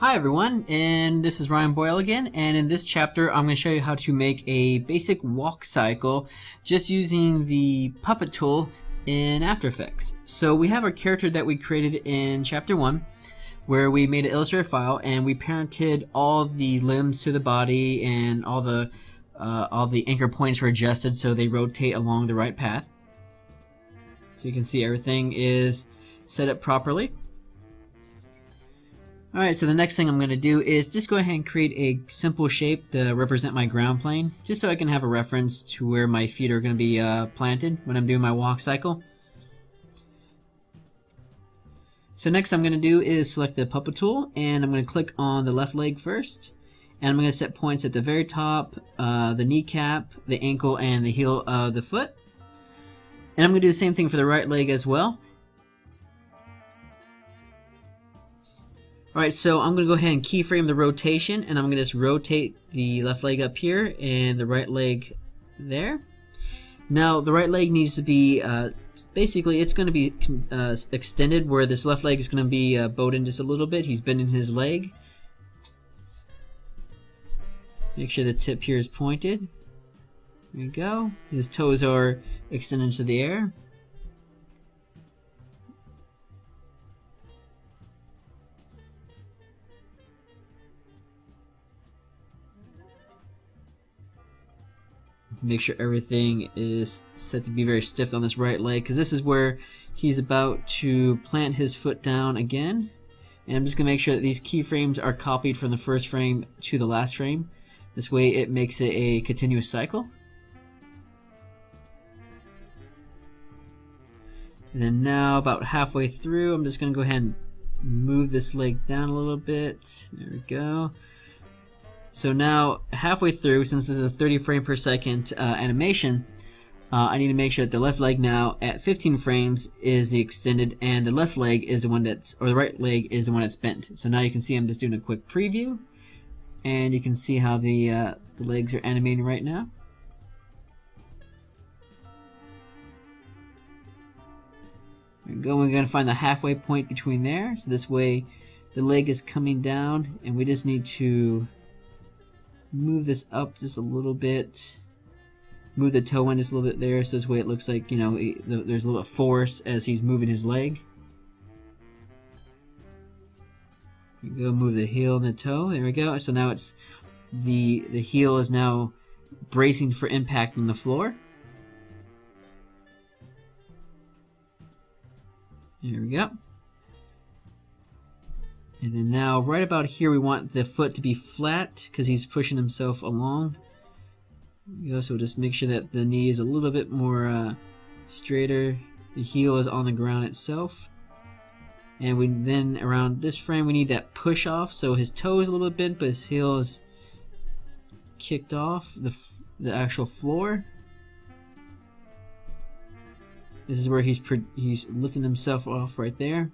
Hi everyone, and this is Ryan Boyle again, and in this chapter I'm going to show you how to make a basic walk cycle just using the puppet tool in After Effects. So we have our character that we created in chapter 1 where we made an Illustrator file and we parented all the limbs to the body, and all the anchor points were adjusted so they rotate along the right path. So you can see everything is set up properly. Alright, so the next thing I'm going to do is just go ahead and create a simple shape to represent my ground plane, just so I can have a reference to where my feet are going to be planted when I'm doing my walk cycle. So next I'm going to do is select the puppet tool, and I'm going to click on the left leg first, and I'm going to set points at the very top, the kneecap, the ankle, and the heel of the foot. And I'm going to do the same thing for the right leg as well. Alright, so I'm going to go ahead and keyframe the rotation, and I'm going to just rotate the left leg up here and the right leg there. Now the right leg needs to be, basically it's going to be extended, where this left leg is going to be bowed in just a little bit. He's bending his leg. Make sure the tip here is pointed. There we go. His toes are extended to the air. Make sure everything is set to be very stiff on this right leg, because this is where he's about to plant his foot down again. And I'm just going to make sure that these keyframes are copied from the first frame to the last frame. This way it makes it a continuous cycle. And then now, about halfway through, I'm just going to go ahead and move this leg down a little bit. There we go. So now, halfway through, since this is a 30 frame per second animation, I need to make sure that the left leg now at 15 frames is the extended, and the left leg is the one that's, or the right leg is the one that's bent. So now you can see I'm just doing a quick preview, and you can see how the legs are animating right now. There we go. We're going to find the halfway point between there. So this way the leg is coming down, and we just need to move this up just a little bit, move the toe in just a little bit there, so this way it looks like, you know, there's a little bit of force as he's moving his leg. There we go, move the heel and the toe, there we go. So now it's the heel is now bracing for impact on the floor. There we go. And then now, right about here, we want the foot to be flat because he's pushing himself along. You also just make sure that the knee is a little bit more straighter. The heel is on the ground itself. And we then, around this frame, we need that push off. So his toe is a little bit bent, but his heel is kicked off the actual floor. This is where he's lifting himself off right there.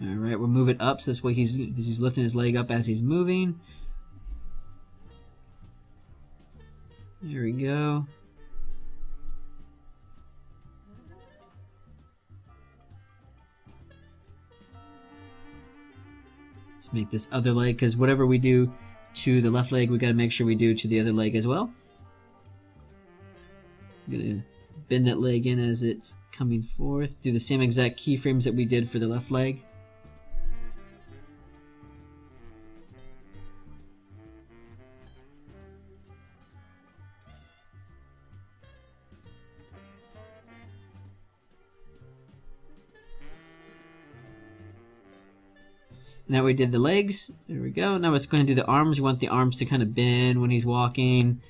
Alright, we'll move it up so this way he's lifting his leg up as he's moving. There we go. Let's make this other leg, because whatever we do to the left leg, we got to make sure we do to the other leg as well. I'm gonna bend that leg in as it's coming forth. Do the same exact keyframes that we did for the left leg. Now we did the legs. There we go. Now let's go ahead and do the arms. We want the arms to kind of bend when he's walking.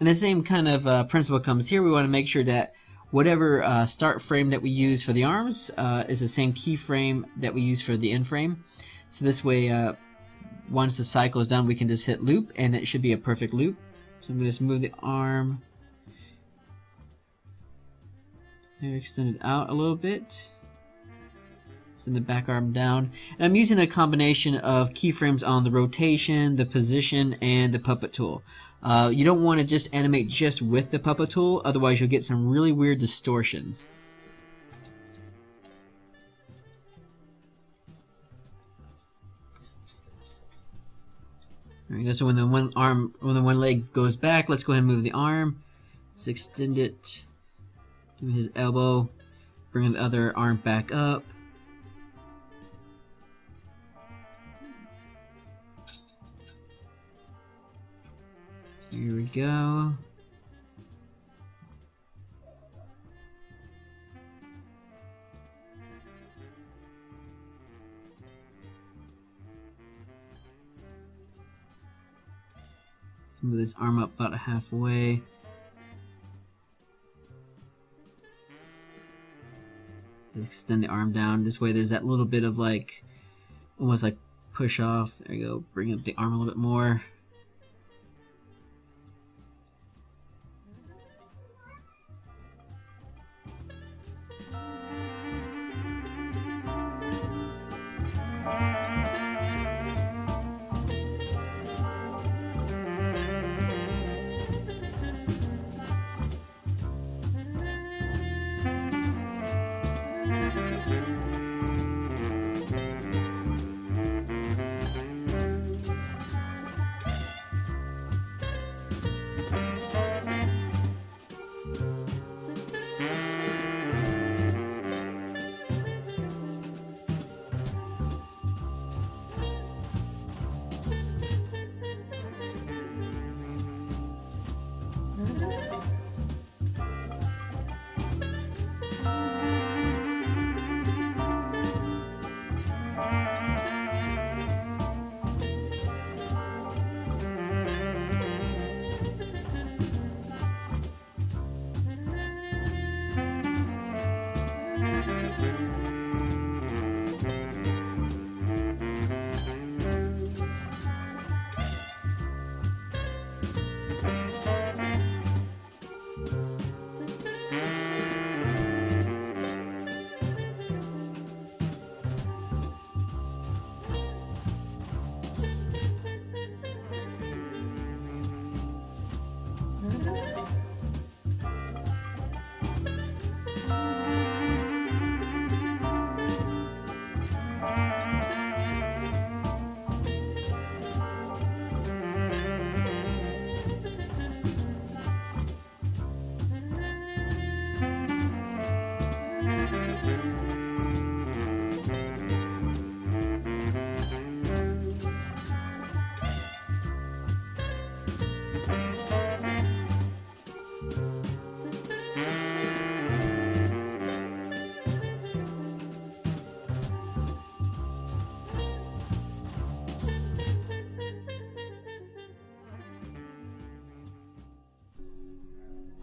And the same kind of principle comes here. We want to make sure that whatever start frame that we use for the arms is the same keyframe that we use for the end frame. So this way, once the cycle is done, we can just hit loop, and it should be a perfect loop. So I'm going to just move the arm there, extend it out a little bit. Send the back arm down. And I'm using a combination of keyframes on the rotation, the position, and the puppet tool. You don't want to just animate just with the puppet tool, otherwise you'll get some really weird distortions. Alright, so when the one leg goes back, let's go ahead and move the arm. Let's extend it. Give him his elbow. Bring the other arm back up. Here we go. Let's move this arm up about halfway. Extend the arm down. This way there's that little bit of like, almost like push off. There you go. Bring up the arm a little bit more.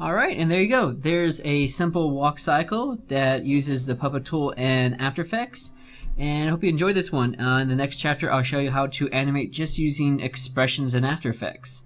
Alright, and there you go. There's a simple walk cycle that uses the puppet tool and After Effects. And I hope you enjoyed this one. In the next chapter, I'll show you how to animate just using expressions in After Effects.